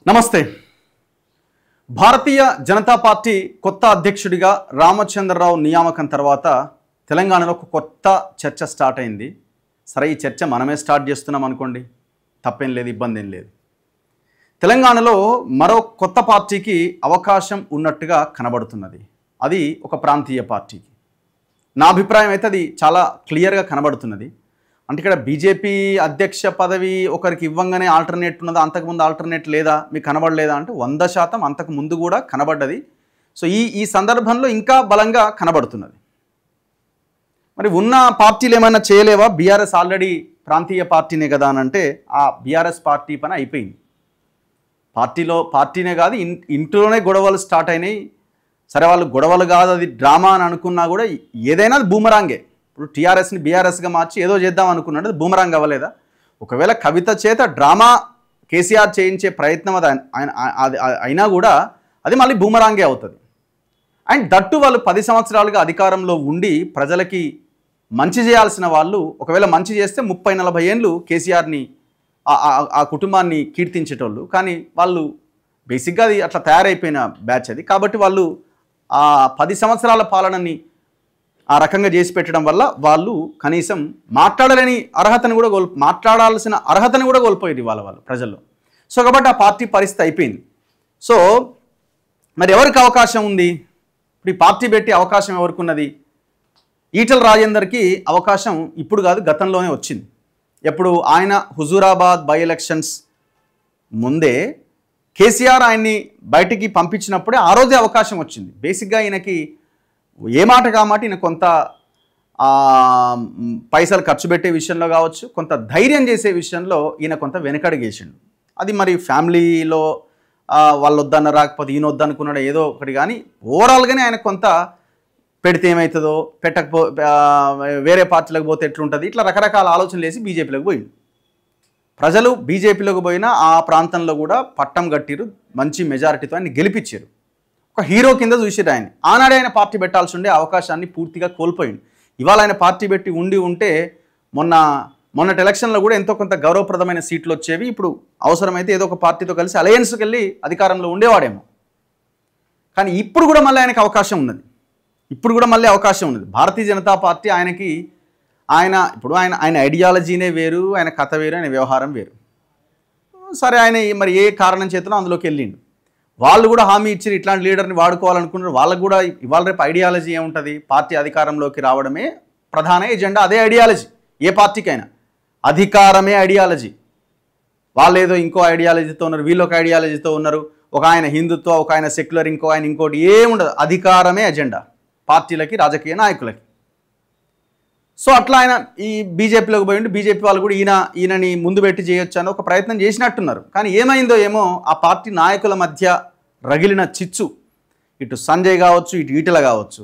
నమస్తే. భారతీయ జనతా పార్టీ కొత్త అధ్యక్షుడిగా రామచంద్రరావు నియామకం తర్వాత తెలంగాణలో ఒక కొత్త చర్చ స్టార్ట్ అయింది. సరే, ఈ చర్చ మనమే స్టార్ట్ చేస్తున్నాం అనుకోండి, తప్పేం లేదు, ఇబ్బంది ఏం లేదు. తెలంగాణలో మరో కొత్త పార్టీకి అవకాశం ఉన్నట్టుగా కనబడుతున్నది. అది ఒక ప్రాంతీయ పార్టీకి. నా అభిప్రాయం అయితే అది చాలా క్లియర్గా కనబడుతున్నది. అంటే ఇక్కడ బీజేపీ అధ్యక్ష పదవి ఒకరికి ఇవ్వంగానే ఆల్టర్నేట్ ఉన్నదా, అంతకుముందు ఆల్టర్నేట్ లేదా, మీకు కనబడలేదా అంటే 100% అంతకు ముందు కూడా కనబడ్డది. సో ఈ సందర్భంలో ఇంకా బలంగా కనబడుతున్నది. మరి ఉన్న పార్టీలు ఏమైనా చేయలేవా? బీఆర్ఎస్ ఆల్రెడీ ప్రాంతీయ పార్టీనే కదా అని అంటే ఆ బీఆర్ఎస్ పార్టీ పని అయిపోయింది. పార్టీనే కాదు, ఇంట్లోనే గొడవలు స్టార్ట్ అయినాయి. సరే, వాళ్ళు గొడవలు కాదు, అది డ్రామా అని అనుకున్నా కూడా ఏదైనా అది బూమరాంగే. ఇప్పుడు టీఆర్ఎస్ని బీఆర్ఎస్గా మార్చి ఏదో చేద్దాం అనుకున్నాడు, అది బూమరాంగ్ అవ్వలేదా? ఒకవేళ కవిత చేత డ్రామా కేసీఆర్ చేయించే ప్రయత్నం అది అయినా కూడా అది మళ్ళీ బూమరాంగే అవుతుంది. అండ్ దట్టు వాళ్ళు 10 సంవత్సరాలుగా అధికారంలో ఉండి ప్రజలకి మంచి చేయాల్సిన వాళ్ళు ఒకవేళ మంచి చేస్తే 30-40 ఏళ్ళు కేసీఆర్ని ఆ కుటుంబాన్ని కీర్తించేటోళ్ళు. కానీ వాళ్ళు బేసిక్గా అది అట్లా తయారైపోయిన బ్యాచ్ అది. కాబట్టి వాళ్ళు ఆ 10 సంవత్సరాల పాలనని ఆ రకంగా చేసి పెట్టడం వల్ల వాళ్ళు కనీసం మాట్లాడాల్సిన అర్హతను కూడా కోల్పోయేది వాళ్ళు ప్రజల్లో. సో కాబట్టి ఆ పార్టీ పరిస్థితి అయిపోయింది. సో మరి ఎవరికి అవకాశం ఉంది? ఇప్పుడు ఈ పార్టీ పెట్టి అవకాశం ఎవరికి ఉన్నది? ఈటల రాజేందర్కి అవకాశం ఇప్పుడు కాదు, గతంలోనే వచ్చింది. ఎప్పుడు ఆయన హుజూరాబాద్ బై ఎలక్షన్స్ ముందే కేసీఆర్ ఆయన్ని బయటికి పంపించినప్పుడే ఆ రోజే అవకాశం వచ్చింది. బేసిక్గా ఈయనకి ఏ మాట కామాట ఈయన కొంత పైసలు ఖర్చు పెట్టే విషయంలో కావచ్చు, కొంత ధైర్యం చేసే విషయంలో ఈయన కొంత వెనకడుగేసిండు. అది మరి ఫ్యామిలీలో వాళ్ళు వద్దన్న రాకపోతే ఈయన వద్దనుకున్నాడు ఏదో ఒకటి. కానీ ఓవరాల్గానే ఆయన కొంత పెడితే ఏమవుతుందో, వేరే పార్టీలకు పోతే ఎట్లుంటుంది, ఇట్లా రకరకాల ఆలోచనలు వేసి బీజేపీలోకి పోయిండు. ప్రజలు బీజేపీలోకి పోయినా ఆ ప్రాంతంలో కూడా పట్టం కట్టిరు, మంచి మెజారిటీతో ఆయన గెలిపించారు. ఒక హీరో కింద చూసిరు ఆయన. ఆనాడే ఆయన పార్టీ పెట్టాల్సి ఉండే అవకాశాన్ని పూర్తిగా కోల్పోయింది. ఇవాళ ఆయన పార్టీ పెట్టి ఉంటే మొన్నటి ఎలక్షన్లో కూడా ఎంతో కొంత గౌరవప్రదమైన సీట్లు వచ్చేవి. ఇప్పుడు అవసరమైతే ఏదో ఒక పార్టీతో కలిసి అలయన్స్కి వెళ్ళి అధికారంలో ఉండేవాడేమో. కానీ ఇప్పుడు కూడా మళ్ళీ ఆయనకు అవకాశం ఉన్నది. భారతీయ జనతా పార్టీ ఆయన ఐడియాలజీనే వేరు, ఆయన కథ వేరు, ఆయన వ్యవహారం వేరు. సరే, ఆయన మరి ఏ కారణం చేతనో అందులోకి వెళ్ళిండు. వాళ్ళు కూడా హామీ ఇచ్చి ఇట్లాంటి లీడర్ని వాడుకోవాలనుకున్నారు. వాళ్ళకు కూడా ఇవాళ రేపు ఐడియాలజీ ఏముంటుంది? పార్టీ అధికారంలోకి రావడమే ప్రధాన ఎజెండా. అదే ఐడియాలజీ ఏ పార్టీకైనా. అధికారమే ఐడియాలజీ. వాళ్ళు ఏదో ఇంకో ఐడియాలజీతో ఉన్నారు, వీళ్ళు ఒక ఐడియాలజీతో ఉన్నారు. ఒక ఆయన హిందుత్వ, ఒక ఆయన సెక్యులర్, ఇంకో ఆయన ఇంకోటి, ఏముండదు. అధికారమే ఎజెండా పార్టీలకి, రాజకీయ నాయకులకి. సో అట్లా ఆయన ఈ బీజేపీలోకి పోయిండు. బీజేపీ వాళ్ళు కూడా ఈయనని ముందు పెట్టి చేయొచ్చు అని ఒక ప్రయత్నం చేసినట్టున్నారు. కానీ ఏమైందో ఏమో, ఆ పార్టీ నాయకుల మధ్య రగిలిన చిచ్చు, ఇటు సంజయ్ కావచ్చు, ఇటు ఈటల కావచ్చు,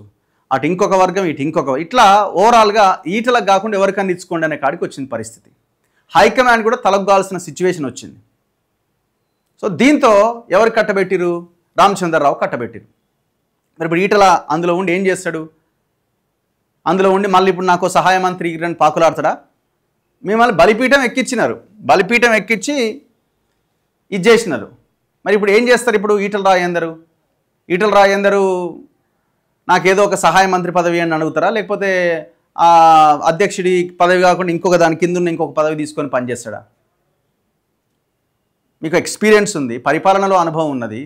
అటు ఇంకొక వర్గం, ఇటు ఇంకొక, ఇట్లా ఓవరాల్గా ఈటలకు కాకుండా ఎవరికన్నా ఇచ్చుకోండి అనే కాడికి వచ్చిన పరిస్థితి. హైకమాండ్ కూడా తలగ్గాల్సిన సిచ్యువేషన్ వచ్చింది. సో దీంతో ఎవరు కట్టబెట్టిరు? రామచంద్రరావు కట్టబెట్టిరు. మరి ఇప్పుడు ఈటల అందులో ఉండి ఏం చేస్తాడు? అందులో ఉండి మళ్ళీ ఇప్పుడు నాకు సహాయ మంత్రి అని పాకులాడతాడా? మిమ్మల్ని బలిపీఠం ఎక్కించి ఇది చేసినారు. మరి ఇప్పుడు ఏం చేస్తారు? ఇప్పుడు ఈటల రాజేందరు నాకేదో ఒక సహాయ మంత్రి పదవి అని అడుగుతారా? లేకపోతే అధ్యక్షుడి పదవి కాకుండా ఇంకొక దాని కింద ఉన్న ఇంకొక పదవి తీసుకొని పనిచేస్తాడా? మీకు ఎక్స్పీరియన్స్ ఉంది, పరిపాలనలో అనుభవం ఉన్నది,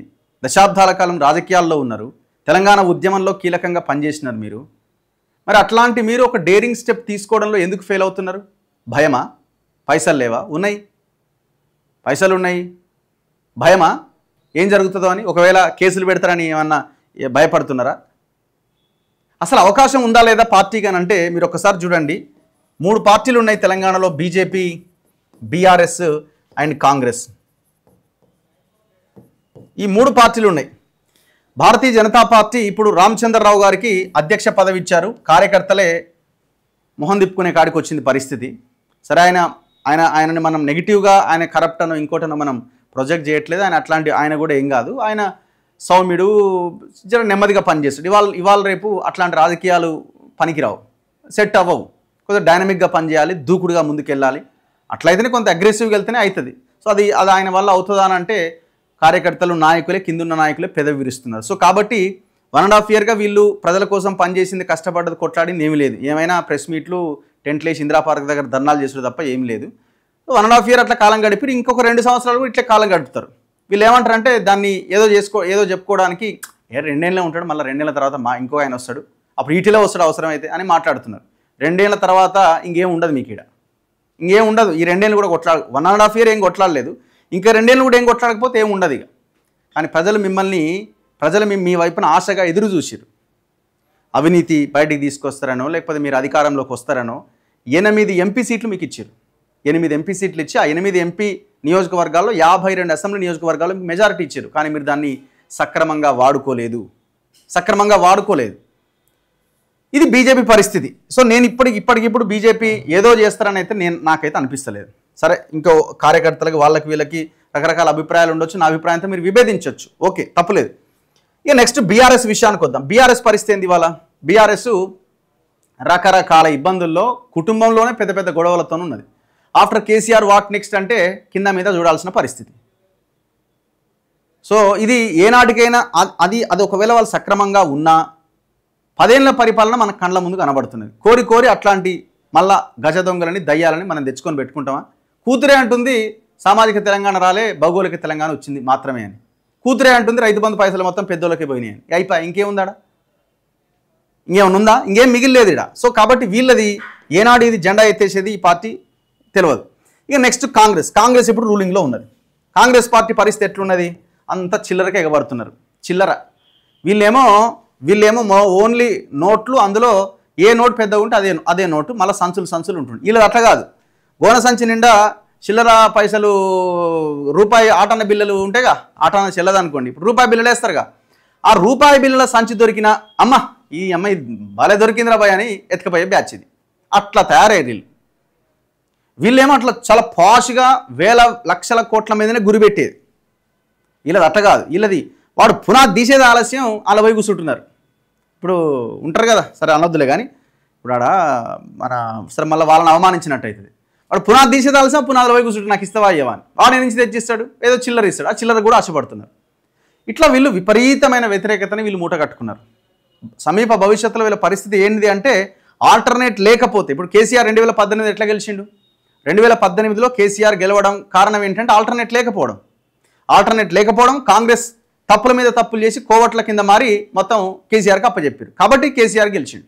దశాబ్దాల కాలం రాజకీయాల్లో ఉన్నారు, తెలంగాణ ఉద్యమంలో కీలకంగా పనిచేసినారు మీరు. మరి అట్లాంటి మీరు ఒక డేరింగ్ స్టెప్ తీసుకోవడంలో ఎందుకు ఫెయిల్ అవుతున్నారు? భయమా? పైసలు లేవా? పైసలు ఉన్నాయి, భయమా ఏం జరుగుతుందో అని? ఒకవేళ కేసులు పెడతారని ఏమన్నా భయపడుతున్నారా? అసలు అవకాశం ఉందా లేదా పార్టీకి అని అంటే మీరు ఒకసారి చూడండి. 3 పార్టీలు ఉన్నాయి తెలంగాణలో: బీజేపీ, బీఆర్ఎస్ అండ్ కాంగ్రెస్. ఈ 3 పార్టీలు ఉన్నాయి. భారతీయ జనతా పార్టీ ఇప్పుడు రామచంద్రరావు గారికి అధ్యక్ష పదవి ఇచ్చారు. కార్యకర్తలే మొహం తిప్పుకునే కాడికి వచ్చింది పరిస్థితి. సరే, ఆయనని మనం నెగిటివ్గా ఆయన కరప్ట్ అనో ఇంకోటనో మనం ప్రొజెక్ట్ చేయట్లేదు. ఆయన కూడా ఏం కాదు. ఆయన సౌమ్యుడు, జర నెమ్మదిగా పనిచేస్తాడు. ఇవాళ రేపు అట్లాంటి రాజకీయాలు పనికిరావు, సెట్ అవ్వవు. కొంచెం డైనమిక్గా పనిచేయాలి, దూకుడుగా ముందుకెళ్ళాలి. అట్లయితేనే కొంత అగ్రెసివ్గా వెళ్తేనే అవుతుంది. సో అది ఆయన వల్ల అవుతుందా అని అంటే కార్యకర్తలు నాయకులే కిందున్న నాయకులే పెదవి విరుస్తున్నారు. సో కాబట్టి 1.5 yearగా వీళ్ళు ప్రజల కోసం పనిచేసింది, కష్టపడ్డది, కొట్లాడింది ఏమీ లేదు. ఏమైనా ప్రెస్ మీట్లు, టెంట్లేసి ఇందిరా పార్క్ దగ్గర ధర్నాలు చేసుడు తప్ప ఏం లేదు. 1.5 year అట్లా కాలం గడిపి ఇంకొక 2 సంవత్సరాలు ఇట్లా కాలం గడుపుతారు. వీళ్ళు ఏమంటారంటే దాన్ని ఏదో చెప్పుకోవడానికి 2 ఏళ్ళే ఉంటాడు, మళ్ళీ 2 ఏళ్ళ తర్వాత ఇంకో ఆయన వస్తాడు, అప్పుడు ఈటీలో వస్తాడు అవసరమైతే అని మాట్లాడుతున్నారు. 2 ఏళ్ళ తర్వాత ఇంకేం ఉండదు, మీకు ఇక్కడ ఇంకేం ఉండదు. ఈ 2 ఏళ్ళు కూడా 1.5 year ఏం కొట్లాడలేదు, ఇంకా 2 ఏళ్ళు కూడా ఏం కొట్లాడకపోతే ఏం ఉండదు ఇక. కానీ ప్రజలు మీ వైపున ఆశగా ఎదురు చూసిరు. అవినీతి బయటికి తీసుకొస్తారనో లేకపోతే మీరు అధికారంలోకి వస్తారనో 8 ఎంపీ సీట్లు మీకు ఇచ్చారు. 8 ఎంపీ సీట్లు ఇచ్చి ఆ 8 ఎంపీ నియోజకవర్గాల్లో 52 అసెంబ్లీ నియోజకవర్గాల్లో మెజారిటీ ఇచ్చారు. కానీ మీరు దాన్ని సక్రమంగా వాడుకోలేదు. ఇది బీజేపీ పరిస్థితి. సో నేను ఇప్పటికిప్పుడు బీజేపీ ఏదో చేస్తారని అయితే నాకైతే అనిపిస్తలేదు. సరే, ఇంకో కార్యకర్తలకు వీళ్ళకి రకరకాల అభిప్రాయాలు ఉండొచ్చు. నా అభిప్రాయంతో మీరు విభేదించవచ్చు, ఓకే, తప్పులేదు. ఇక నెక్స్ట్ బీఆర్ఎస్ విషయానికి వద్దాం. బీఆర్ఎస్ పరిస్థితి ఏంది ఇవాళ? బీఆర్ఎస్ రకరకాల ఇబ్బందుల్లో, కుటుంబంలోనే పెద్ద పెద్ద గొడవలతో ఉన్నది. ఆఫ్టర్ కేసీఆర్ వాట్ నెక్స్ట్ అంటే కింద మీద చూడాల్సిన పరిస్థితి. సో ఇది ఏనాటికైనా అది ఒకవేళ వాళ్ళు సక్రమంగా ఉన్నా 10 ఏళ్ల పరిపాలన మన కళ్ళ ముందు కనబడుతున్నది. కోరి అట్లాంటి మళ్ళా గజ దొంగలని, దయ్యాలని మనం తెచ్చుకొని పెట్టుకుంటామా? కూతురే అంటుంది సామాజిక తెలంగాణ రాలే, భౌగోళిక తెలంగాణ వచ్చింది మాత్రమే అని. కూతురే అంటుంది రైతు బంధు పైసలు మొత్తం పెద్దోళ్ళకే పోయినాయి అని. అయిపోయి ఇంకేముందాడా? ఇంకేమన్నా? ఇంకేం మిగిలిలేదు ఇక్కడ. సో కాబట్టి వీళ్ళది ఏనాడు ఇది జెండా ఎత్తేసేది ఈ పార్టీ తెలియదు. ఇక నెక్స్ట్ కాంగ్రెస్ ఇప్పుడు రూలింగ్లో ఉన్నది. కాంగ్రెస్ పార్టీ పరిస్థితి ఎట్లున్నది? అంత చిల్లరకే ఎగబడుతున్నారు. చిల్లర. వీళ్ళేమో ఓన్లీ నోట్లు, అందులో ఏ నోటు పెద్దగా ఉంటే అదే నోటు, మళ్ళీ సంచులు ఉంటుంది. వీళ్ళు అట్లా కాదు. గోన సంచి నిండా చిల్లర పైసలు, రూపాయి ఆటన్న బిల్లలు ఉంటాయిగా, ఆటన్న చెల్లదనుకోండి, ఇప్పుడు రూపాయి బిల్లలు వేస్తారుగా, ఆ రూపాయి బిల్లల సంచి దొరికిన ఈ అమ్మాయి భలే దొరికిందిరా భయ అని ఎత్తుకపోయే బ్యాచ్ ఇది. అట్లా తయారయ్యారు వీళ్ళేమో అట్లా చాలా పాష్గా వేల లక్షల కోట్ల మీదనే గురిపెట్టేది. వీళ్ళది అట్లా కాదు. వీళ్ళది వాడు పునాది తీసేది ఆలస్యం, అలా పోయి కూర్చుంటున్నారు. ఇప్పుడు ఉంటారు కదా, సరే అనొద్దులే కానీ ఇప్పుడు సరే మళ్ళీ వాళ్ళని అవమానించినట్టు అవుతుంది. వాడు పునాది తీసేది ఆలస్యం, పునాదుల పోయి కూర్చుంటారు, నాకు ఇస్తావా అయ్యవా అని. వాడి నుంచి తెచ్చిస్తాడు, ఏదో చిల్లర ఇస్తాడు, ఆ చిల్లర కూడా ఆశపడుతున్నారు. ఇట్లా వీళ్ళు విపరీతమైన వ్యతిరేకతని వీళ్ళు మూట కట్టుకున్నారు. సమీప భవిష్యత్తులో వీళ్ళ పరిస్థితి ఏంటిది అంటే ఆల్టర్నేట్ లేకపోతే, ఇప్పుడు కేసీఆర్ 2018 ఎట్లా గెలిచిండు? 2018లో కేసీఆర్ గెలవడం కారణం ఏంటంటే ఆల్టర్నేట్ లేకపోవడం. కాంగ్రెస్ తప్పుల మీద తప్పులు చేసి కోవట్ల కింద మారి మొత్తం కేసీఆర్కి అప్పచెప్పారు. కాబట్టి కేసీఆర్ గెలిచిండు.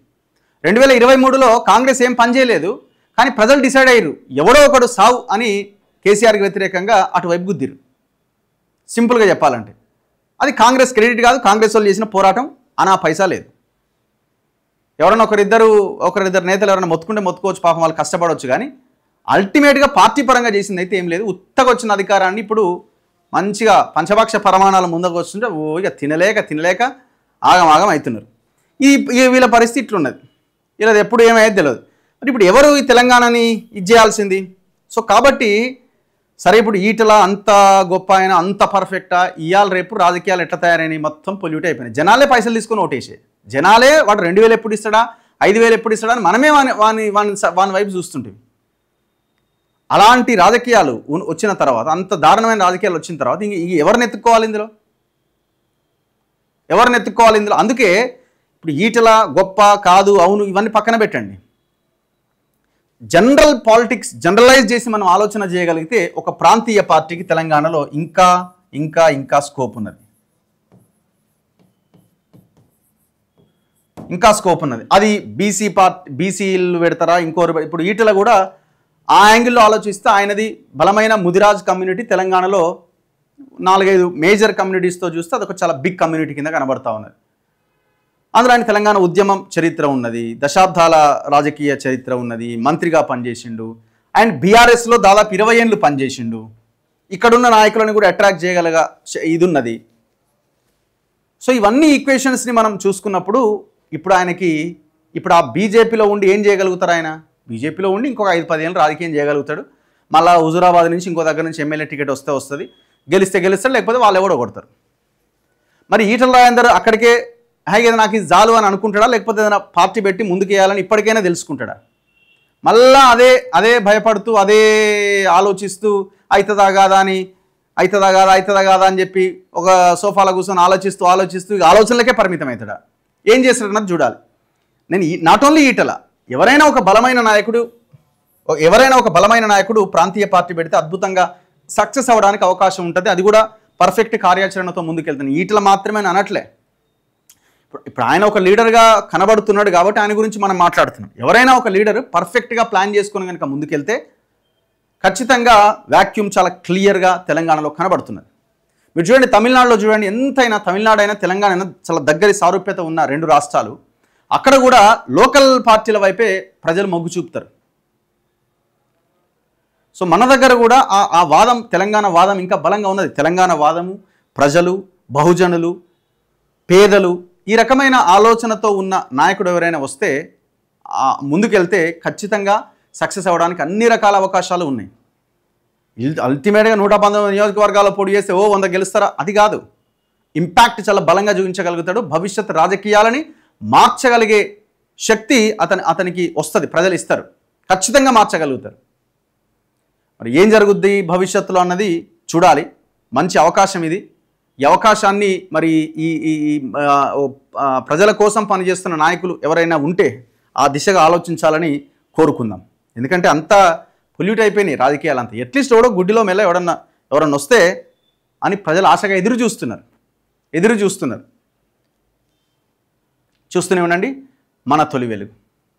2023లో కాంగ్రెస్ ఏం పని చేయలేదు, కానీ ప్రజలు డిసైడ్ అయ్యారు ఎవడో ఒకడు సావు అని కేసీఆర్కి వ్యతిరేకంగా అటువైపు గుద్దిరు. సింపుల్గా చెప్పాలంటే అది కాంగ్రెస్ క్రెడిట్ కాదు, కాంగ్రెస్ వాళ్ళు చేసిన పోరాటం అనా పైసా లేదు. ఎవరైనా ఒకరిద్దరు నేతలు ఎవరైనా మొత్తుకోవచ్చు, పాపం వాళ్ళు కష్టపడవచ్చు. కానీ అల్టిమేట్గా పార్టీ పరంగా చేసింది అయితే ఏం లేదు. ఉత్తగా వచ్చిన అధికారాన్ని ఇప్పుడు మంచిగా పంచపక్ష ప్రమాణాల ముందుకు వస్తుంటే ఇక తినలేక ఆగం అవుతున్నారు. వీళ్ళ పరిస్థితి ఇట్లున్నది. వీళ్ళది ఎప్పుడు ఏమయ్యేది తెలియదు. మరి ఇప్పుడు ఎవరు ఈ తెలంగాణని ఇది చేయాల్సింది? సో కాబట్టి సరే, ఇప్పుడు ఈటల అంత గొప్ప ఆయన, అంత పర్ఫెక్టా? ఇవాళ రేపు రాజకీయాలు ఎట్లా తయారైనాయి? మొత్తం పొల్యూట్ అయిపోయినాయి. జనాలే పైసలు తీసుకొని ఓటేసే, జనాలే వాడు 2000 ఎప్పుడు ఇస్తాడా, 5000 ఎప్పుడు ఇస్తాడా అని మనమే వాని వైపు చూస్తుంటాం. అలాంటి రాజకీయాలు వచ్చిన తర్వాత, అంత దారుణమైన రాజకీయాలు వచ్చిన తర్వాత ఎవరిని ఎత్తుక్కోవాలి ఇందులో? అందుకే ఇప్పుడు ఈటల గొప్ప కాదు, అవును, ఇవన్నీ పక్కన పెట్టండి. జనరల్ పాలిటిక్స్ జనరలైజ్ చేసి మనం ఆలోచన చేయగలిగితే ఒక ప్రాంతీయ పార్టీకి తెలంగాణలో ఇంకా స్కోప్ ఉన్నది. అది బీసీలు పెడతారా, ఇంకోరు? ఇప్పుడు ఈటల కూడా ఆ యాంగిల్లో ఆలోచిస్తే ఆయనది బలమైన ముదిరాజ్ కమ్యూనిటీ తెలంగాణలో 4-5 మేజర్ కమ్యూనిటీస్తో చూస్తే అదొక చాలా బిగ్ కమ్యూనిటీ కింద కనబడతా ఉన్నది. అందులో ఆయన తెలంగాణ ఉద్యమం చరిత్ర ఉన్నది, దశాబ్దాల రాజకీయ చరిత్ర ఉన్నది, మంత్రిగా పనిచేసిండు, అండ్ బీఆర్ఎస్లో దాదాపు 20 ఏళ్ళు పనిచేసిండు. ఇక్కడున్న నాయకులను కూడా అట్రాక్ట్ చేయగలగా ఇది ఉన్నది. సో ఇవన్నీ ఈక్వేషన్స్ని మనం చూసుకున్నప్పుడు ఇప్పుడు ఆ బీజేపీలో ఉండి ఏం చేయగలుగుతారు? ఆయన బీజేపీలో ఉండి ఇంకొక 5-10 ఏళ్ళు రాజకీయం చేయగలుగుతాడు. మళ్ళీ హుజురాబాద్ నుంచి ఇంకో దగ్గర నుంచి ఎమ్మెల్యే టికెట్ వస్తుంది, గెలుస్తాడు, లేకపోతే వాళ్ళు ఎవడో కొడతారు. మరి ఈటల రాజేందర్ అక్కడికే హాయిగా నాకు ఇది జాలు అని అనుకుంటాడా, లేకపోతే ఏదైనా పార్టీ పెట్టి ముందుకేయాలని ఇప్పటికైనా తెలుసుకుంటాడా? మళ్ళా అదే భయపడుతూ, అదే ఆలోచిస్తూ అవుతుందా కాదా అని అవుతుందా కాదా అని చెప్పి ఒక సోఫాలో కూర్చొని ఆలోచిస్తూ ఇక ఆలోచనలకే పరిమితం అవుతాడా? ఏం చేస్తాడన్నది చూడాలి. నేను నాట్ ఓన్లీ ఈటల, ఎవరైనా ఒక బలమైన నాయకుడు ప్రాంతీయ పార్టీ పెడితే అద్భుతంగా సక్సెస్ అవ్వడానికి అవకాశం ఉంటుంది. అది కూడా పర్ఫెక్ట్ కార్యాచరణతో ముందుకెళ్తాను. ఈటల మాత్రమే అనట్లే. ఇప్పుడు ఆయన ఒక లీడర్గా కనబడుతున్నాడు కాబట్టి ఆయన గురించి మనం మాట్లాడుతున్నాం. ఎవరైనా ఒక లీడర్ పర్ఫెక్ట్గా ప్లాన్ చేసుకొని కనుక ముందుకెళ్తే ఖచ్చితంగా వాక్యూమ్ చాలా క్లియర్గా తెలంగాణలో కనబడుతున్నది. మీరు చూడండి, తమిళనాడులో చూడండి, ఎంతైనా తమిళనాడు అయినా తెలంగాణ అయినా చాలా దగ్గరి సారూప్యత ఉన్న రెండు రాష్ట్రాలు. అక్కడ కూడా లోకల్ పార్టీల వైపే ప్రజలు మొగ్గు చూపుతారు. సో మన దగ్గర కూడా ఆ వాదం, తెలంగాణ వాదం ఇంకా బలంగా ఉన్నది. తెలంగాణ వాదము, ప్రజలు, బహుజనులు, పేదలు ఈ రకమైన ఆలోచనతో ఉన్న నాయకుడు ఎవరైనా వస్తే ముందుకెళ్తే ఖచ్చితంగా సక్సెస్ అవ్వడానికి అన్ని రకాల అవకాశాలు ఉన్నాయి. అల్టిమేట్గా 119 నియోజకవర్గాల్లో పోటీ చేస్తే 100 గెలుస్తారా? అది కాదు. ఇంపాక్ట్ చాలా బలంగా చూపించగలుగుతాడు. భవిష్యత్ రాజకీయాలని మార్చగలిగే శక్తి అతనికి వస్తుంది, ప్రజలు ఇస్తారు, ఖచ్చితంగా మార్చగలుగుతారు. మరి ఏం జరుగుద్ది భవిష్యత్తులో అన్నది చూడాలి. మంచి అవకాశం ఇది. ఈ అవకాశాన్ని మరి ఈ ప్రజల కోసం పనిచేస్తున్న నాయకులు ఎవరైనా ఉంటే ఆ దిశగా ఆలోచించాలని కోరుకుందాం. ఎందుకంటే అంతా పొల్యూట్ అయిపోయినాయి రాజకీయాలు అంతా. అట్లీస్ట్ ఎవడో గుడ్డిలో మెల్ల ఎవరన్నా వస్తే అని ప్రజలు ఆశగా ఎదురు చూస్తున్నారు. చూస్తూనే ఉండండి మన తొలి వెలుగు.